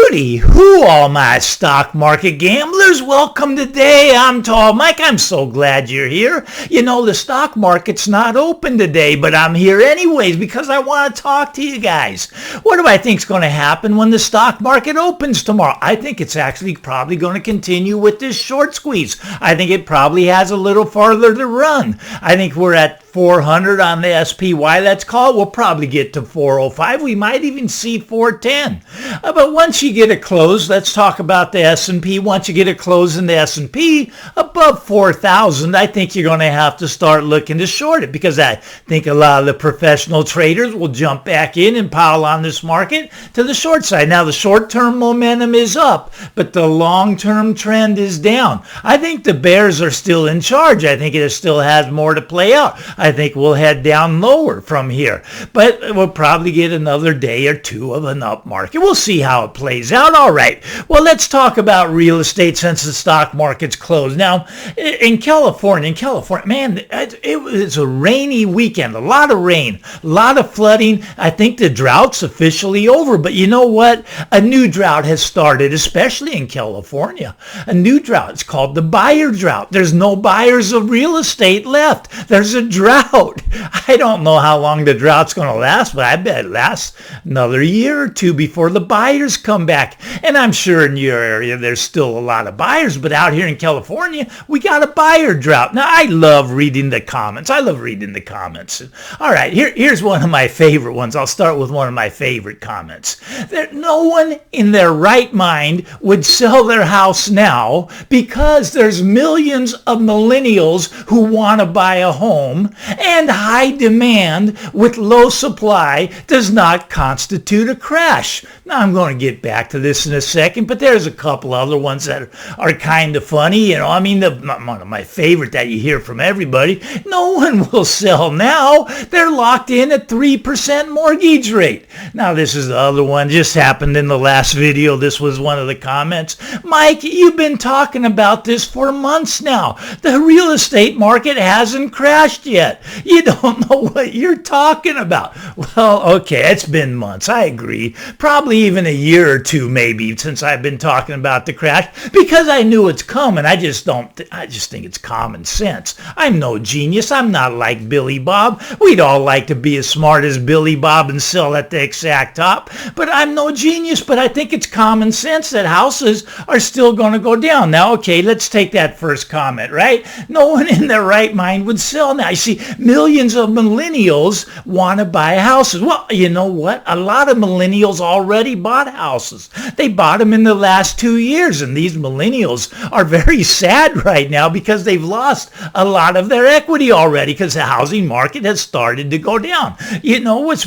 Hooty hoo, all my stock market gamblers. Welcome today. I'm Tall Mike. I'm so glad you're here. You know, the stock market's not open today, but I'm here anyways because I want to talk to you guys. What do I think's going to happen when the stock market opens tomorrow? I think it's actually probably going to continue with this short squeeze. I think it probably has a little farther to run. I think we're at 400 on the SPY, that's called. We'll probably get to 405. We might even see 410. But once you get a close, let's talk about the S&P. Once you get a close in the S&P above 4,000, I think you're going to have to start looking to short it because I think a lot of the professional traders will jump back in and pile on this market to the short side. Now, the short-term momentum is up, but the long-term trend is down. I think the bears are still in charge. I think it still has more to play out. I think we'll head down lower from here, but we'll probably get another day or two of an up market. We'll see how it plays out. All right. Well, let's talk about real estate since the stock market's closed. Now, in California, man, it was a rainy weekend, a lot of rain, a lot of flooding. I think the drought's officially over, but you know what? A new drought has started, especially in California. A new drought. It's called the buyer drought. There's no buyers of real estate left. There's a drought. I don't know how long the drought's going to last, but I bet it lasts another year or two before the buyers come back. And I'm sure in your area there's still a lot of buyers, but out here in California, we got a buyer drought. Now, I love reading the comments. All right, here's one of my favorite ones. I'll start with one of my favorite comments. No one in their right mind would sell their house now because there's millions of millennials who want to buy a home, and high demand with low supply does not constitute a crash. Now, I'm going to get back to this in a second, but there's a couple other ones that are kind of funny. You know, I mean, one of my favorite that you hear from everybody, no one will sell now. They're locked in at 3% mortgage rate. Now, this is the other one. Just happened in the last video. This was one of the comments. Mike, you've been talking about this for months now. The real estate market hasn't crashed yet. You don't know what you're talking about. Well, okay, it's been months. I agree. Probably even a year or two maybe since I've been talking about the crash because I knew it's coming. I just think it's common sense. I'm no genius. I'm not like Billy Bob. We'd all like to be as smart as Billy Bob and sell at the exact top, but I'm no genius. But I think it's common sense that houses are still going to go down. Now, okay, let's take that first comment, right? No one in their right mind would sell now. You see, millions of millennials want to buy houses. Well, you know what? A lot of millennials already bought houses. They bought them in the last 2 years, and these millennials are very sad right now because they've lost a lot of their equity already because the housing market has started to go down. You know what's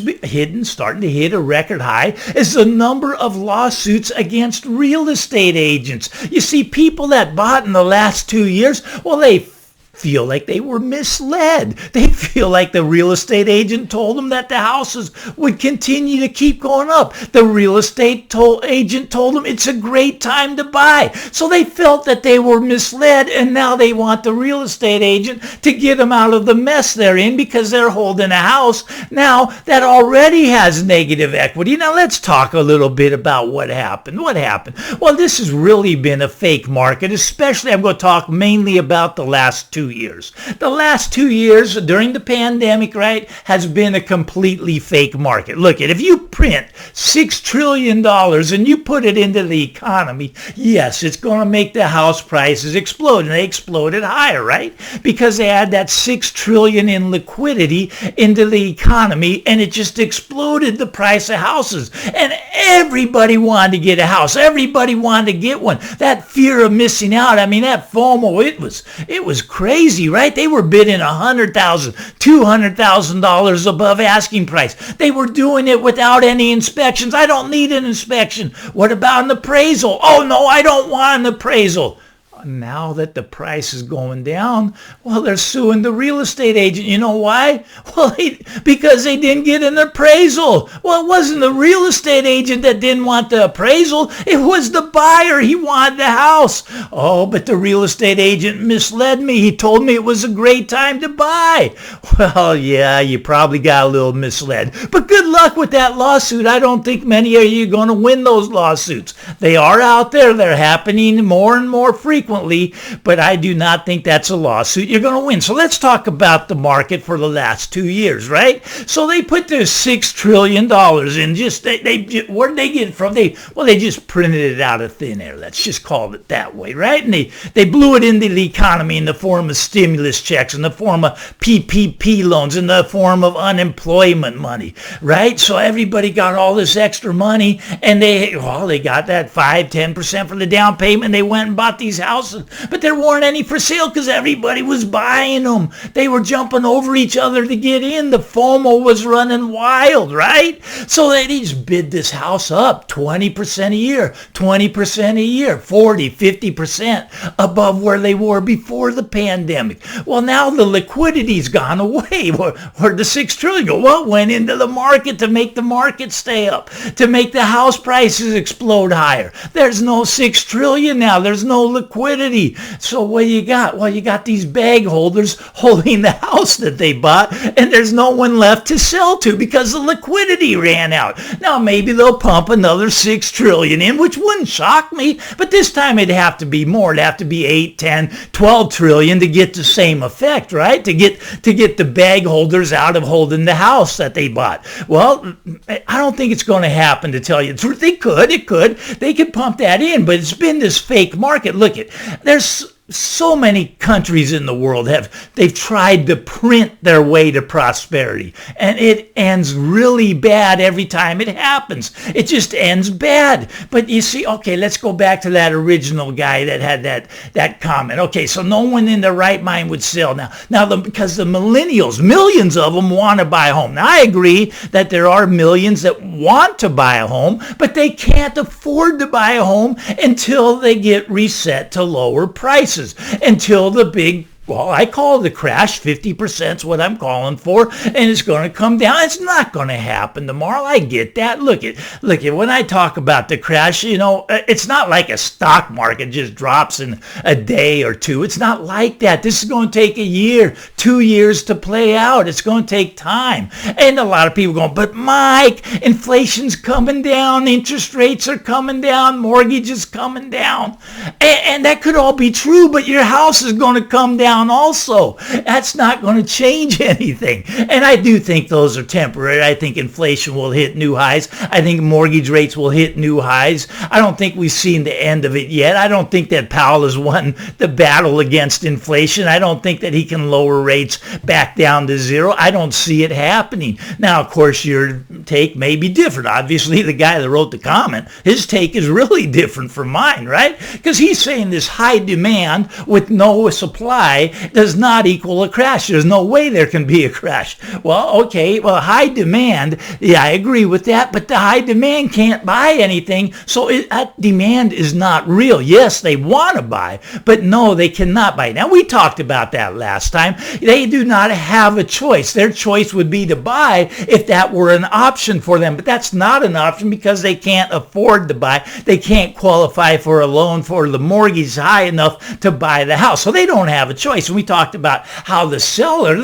starting to hit a record high is the number of lawsuits against real estate agents. You see, people that bought in the last 2 years, well, they feel like they were misled. They feel like the real estate agent told them that the houses would continue to keep going up. The real estate agent told them it's a great time to buy. So they felt that they were misled, and now they want the real estate agent to get them out of the mess they're in because they're holding a house now that already has negative equity. Now let's talk a little bit about what happened. Well, this has really been a fake market, especially I'm going to talk mainly about the last 2 years. The last 2 years during the pandemic, right, has been a completely fake market. Look, if you print $6 trillion and you put it into the economy, yes, it's going to make the house prices explode. And they exploded higher, right? Because they had that $6 trillion in liquidity into the economy, and it just exploded the price of houses. And everybody wanted to get a house. Everybody wanted to get one. That fear of missing out, I mean, that FOMO, it was crazy. Right? They were bidding $100,000, $200,000 above asking price. They were doing it without any inspections. I don't need an inspection. What about an appraisal? Oh, no, I don't want an appraisal. now that the price is going down, well, they're suing the real estate agent. You know why? Well, because they didn't get an appraisal. Well, it wasn't the real estate agent that didn't want the appraisal. It was the buyer. He wanted the house. Oh, but the real estate agent misled me. He told me it was a great time to buy. Well, yeah, you probably got a little misled. But good luck with that lawsuit. I don't think many of you are going to win those lawsuits. They are out there. They're happening more and more frequently, but I do not think that's a lawsuit you're going to win. So let's talk about the market for the last 2 years, right? So they put their $6 trillion in. Where did they get it from? They just printed it out of thin air. Let's just call it that way, right? And they blew it into the economy in the form of stimulus checks, in the form of PPP loans, in the form of unemployment money, right? So everybody got all this extra money, and they got that 5-10% for the down payment. They went and bought these houses, but there weren't any for sale because everybody was buying them. They were jumping over each other to get in. The FOMO was running wild, right? So they just bid this house up 20% a year, 20% a year, 40, 50% above where they were before the pandemic. Well, now the liquidity's gone away. Where'd the $6 trillion go? Well, it went into the market to make the market stay up, to make the house prices explode higher. There's no $6 trillion now. There's no liquidity. So what do you got? Well, you got these bag holders holding the house that they bought, and there's no one left to sell to because the liquidity ran out. Now, maybe they'll pump another $6 trillion in, which wouldn't shock me, but this time it'd have to be more. It'd have to be 8, 10, 12 trillion to get the same effect, right? To get the bag holders out of holding the house that they bought. Well, I don't think it's going to happen, to tell you the truth. They could pump that in, but it's been this fake market. Look, there's so many countries in the world they've tried to print their way to prosperity, and it ends really bad every time it happens. It just ends bad. But you see, okay, let's go back to that original guy that had that comment. Okay, so no one in their right mind would sell now because the millennials, millions of them, want to buy a home. Now I agree that there are millions that want to buy a home, but they can't afford to buy a home until they get reset to lower prices, until the big, well, I call it the crash. 50% is what I'm calling for, and it's going to come down. It's not going to happen tomorrow. I get that. Look at when I talk about the crash, it's not like a stock market just drops in a day or two. It's not like that. This is going to take a year, 2 years to play out. It's going to take time. And a lot of people going, but Mike, inflation's coming down, interest rates are coming down, mortgages coming down. And that could all be true, but your house is going to come down also. That's not going to change anything. And I do think those are temporary. I think inflation will hit new highs. I think mortgage rates will hit new highs. I don't think we've seen the end of it yet. I don't think that Powell has won the battle against inflation. I don't think that he can lower rates back down to zero. I don't see it happening. Now, of course, your take may be different. Obviously, the guy that wrote the comment, his take is really different from mine, right? Because he's saying this high demand with no supply does not equal a crash. There's no way there can be a crash. Well, okay, high demand, yeah, I agree with that, but the high demand can't buy anything, so that demand is not real. Yes, they want to buy, but no, they cannot buy. Now, we talked about that last time. They do not have a choice. Their choice would be to buy if that were an option for them, but that's not an option because they can't afford to buy. They can't qualify for a loan for the mortgage high enough to buy the house, so they don't have a choice. And we talked about how the seller,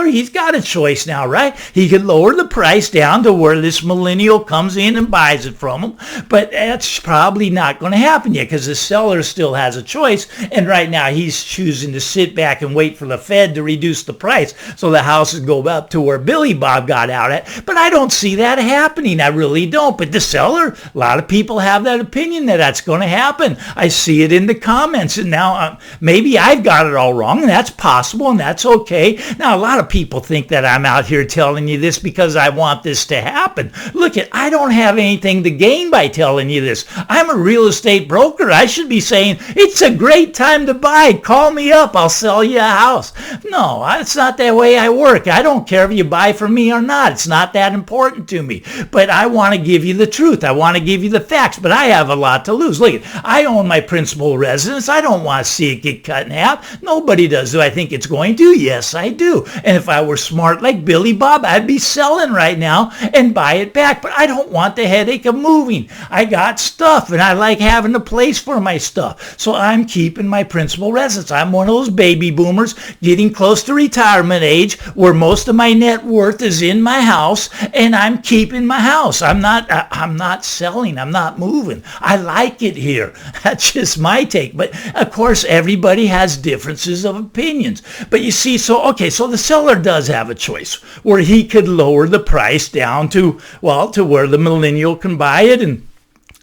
he's got a choice now, right? He could lower the price down to where this millennial comes in and buys it from him, but that's probably not going to happen yet because the seller still has a choice, and right now he's choosing to sit back and wait for the Fed to reduce the price so the houses go up to where Billy Bob got out at. But I don't see that happening. I really don't. But the seller, a lot of people have that opinion that that's going to happen. I see it in the comments, and now maybe I've got it all wrong. wrong, and that's possible, and that's okay. Now, a lot of people think that I'm out here telling you this because I want this to happen. Look, I don't have anything to gain by telling you this. I'm a real estate broker. I should be saying, it's a great time to buy. Call me up. I'll sell you a house. No, it's not that way I work. I don't care if you buy from me or not. It's not that important to me. But I want to give you the truth. I want to give you the facts, but I have a lot to lose. Look, I own my principal residence. I don't want to see it get cut in half. Nobody does. Do I think it's going to? Yes, I do. And if I were smart like Billy Bob, I'd be selling right now and buy it back. But I don't want the headache of moving. I got stuff, and I like having a place for my stuff. So I'm keeping my principal residence. I'm one of those baby boomers getting close to retirement age where most of my net worth is in my house, and I'm keeping my house. I'm not selling. I'm not moving. I like it here. That's just my take. But of course, everybody has differences of opinions. But you see, so the seller does have a choice where he could lower the price down to where the millennial can buy it, and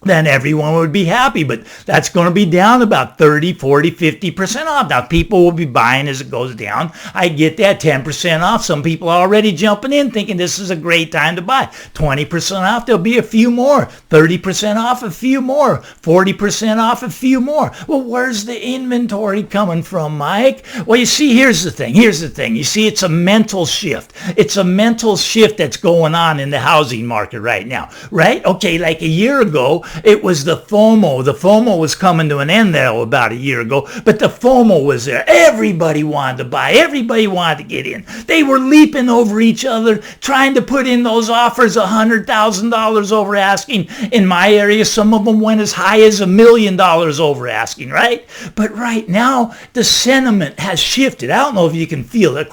then everyone would be happy. But that's going to be down about 30, 40, 50% off. Now, people will be buying as it goes down. I get that, 10% off. Some people are already jumping in thinking this is a great time to buy. 20% off, there'll be a few more. 30% off, a few more. 40% off, a few more. Well, where's the inventory coming from, Mike? Well, you see, here's the thing. You see, it's a mental shift. It's a mental shift that's going on in the housing market right now, right? Okay, like a year ago, it was the FOMO. The FOMO was coming to an end there about a year ago, but the FOMO was there. Everybody wanted to buy. Everybody wanted to get in. They were leaping over each other, trying to put in those offers, $100,000 over asking. In my area, some of them went as high as $1 million over asking, right? But right now, the sentiment has shifted. I don't know if you can feel it.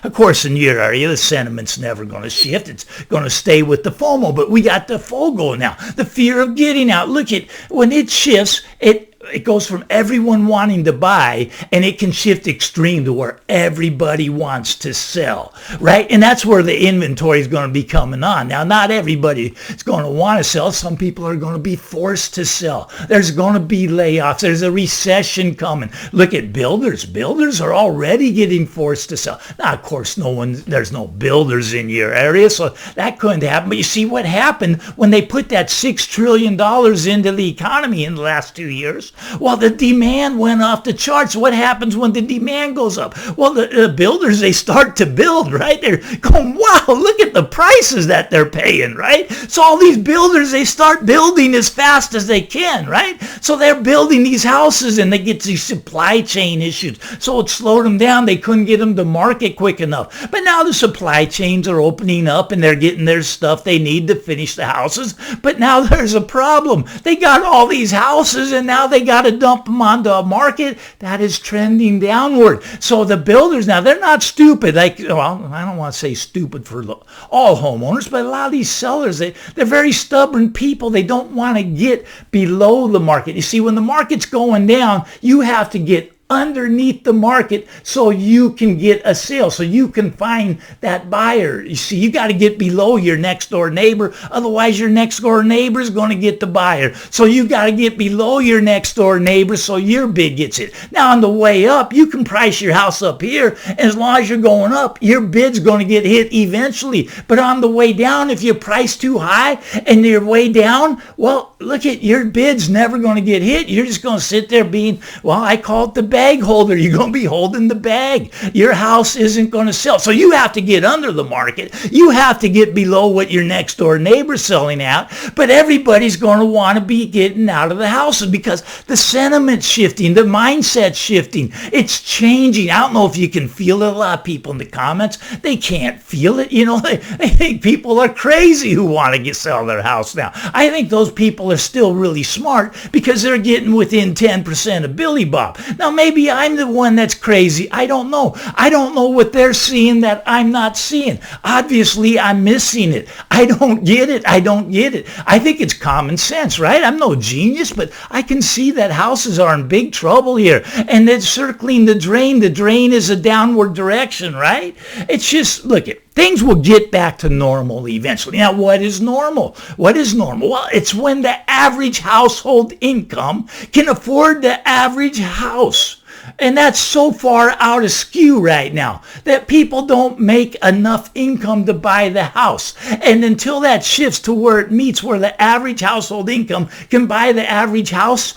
Of course, in your area, the sentiment's never going to shift. It's going to stay with the FOMO, but we got the FOGO now, the fear of getting out. Look, when it shifts, it goes from everyone wanting to buy, and it can shift extreme to where everybody wants to sell, right? And that's where the inventory is going to be coming on. Now, not everybody is going to want to sell. Some people are going to be forced to sell. There's going to be layoffs. There's a recession coming. Look at builders. Builders are already getting forced to sell. Now, of course, there's no builders in your area, so that couldn't happen. But you see what happened when they put that $6 trillion into the economy in the last 2 years? Well, the demand went off the charts. What happens when the demand goes up? Well, the builders, they start to build, right? They're going, wow, look at the prices that they're paying, right? So all these builders, they start building as fast as they can, right? So they're building these houses, and they get these supply chain issues. So it slowed them down. They couldn't get them to market quick enough. But now the supply chains are opening up, and they're getting their stuff they need to finish the houses. But now there's a problem. They got all these houses, and now they got to dump them onto a market that is trending downward. So the builders now, they're not stupid. I don't want to say stupid for all homeowners, but a lot of these sellers, they're very stubborn people. They don't want to get below the market. You see, when the market's going down, you have to get underneath the market so you can get a sale, so you can find that buyer. You see, you got to get below your next door neighbor, otherwise your next door neighbor is going to get the buyer. So you got to get below your next door neighbor so your bid gets it. Now on the way up, you can price your house up here, and as long as you're going up, your bid's going to get hit eventually. But on the way down, if you price too high and you're way down, well, look at your bid's never going to get hit. You're just going to sit there being, I call it the bag holder. You're going to be holding the bag. Your house isn't going to sell. So you have to get under the market. You have to get below what your next door neighbor's selling at. But everybody's going to want to be getting out of the houses because the sentiment's shifting. The mindset's shifting. It's changing. I don't know if you can feel it. A lot of people in the comments, they can't feel it. They think people are crazy who want to sell their house now. I think those people are still really smart because they're getting within 10% of Billy Bob. Now, maybe I'm the one that's crazy. I don't know. I don't know what they're seeing that I'm not seeing. Obviously, I'm missing it. I don't get it. I think it's common sense, right? I'm no genius, but I can see that houses are in big trouble here. And it's circling the drain. The drain is a downward direction, right? It's just, look at things will get back to normal eventually. Now, what is normal? What is normal? Well, it's when the average household income can afford the average house. And that's so far out of skew right now that people don't make enough income to buy the house. And until that shifts to where it meets where the average household income can buy the average house,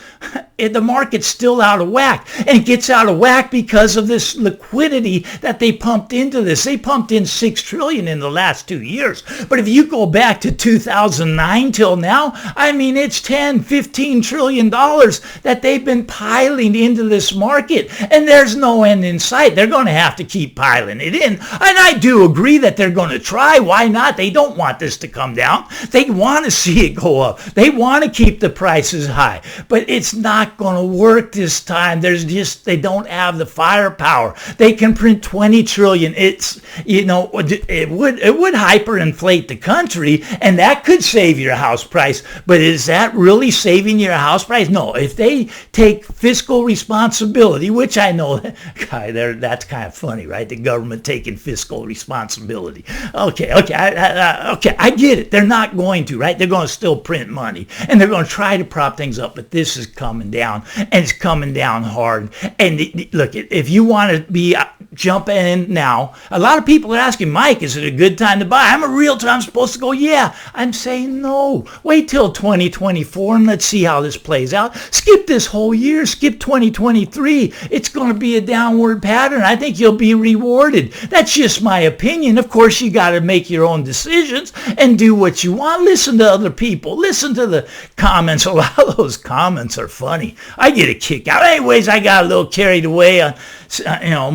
the market's still out of whack. And it gets out of whack because of this liquidity that they pumped into this. They pumped in $6 trillion in the last 2 years. But if you go back to 2009 till now, I mean, it's $10-15 trillion that they've been piling into this market. And there's no end in sight. They're going to have to keep piling it in. And I do agree that they're going to try. Why not? They don't want this to come down. They want to see it go up. They want to keep the prices high. But it's not going to work this time. They don't have the firepower. They can print 20 trillion. It's, it would hyperinflate the country, and that could save your house price. But is that really saving your house price? No. If they take fiscal responsibility, which I know, that's kind of funny, right? The government taking fiscal responsibility. Okay, I get it. They're not going to, right? They're going to still print money, and they're going to try to prop things up, but this is coming down, and it's coming down hard. And look, if you want to be jumping in now, a lot of people are asking, Mike, is it a good time to buy? I'm a realtor. I'm supposed to go, yeah. I'm saying no. Wait till 2024 and let's see how this plays out. Skip this whole year. Skip 2023. It's going to be a downward pattern. I think you'll be rewarded. That's just my opinion. Of course, you got to make your own decisions and do what you want. Listen to other people. Listen to the comments. A lot of those comments are funny. I get a kick out. Anyways, I got a little carried away on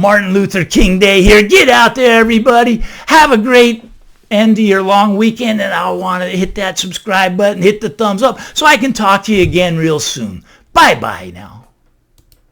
Martin Luther King Day here. Get out there, everybody. Have a great end of your long weekend, and I want to hit that subscribe button, hit the thumbs up, so I can talk to you again real soon. Bye-bye now.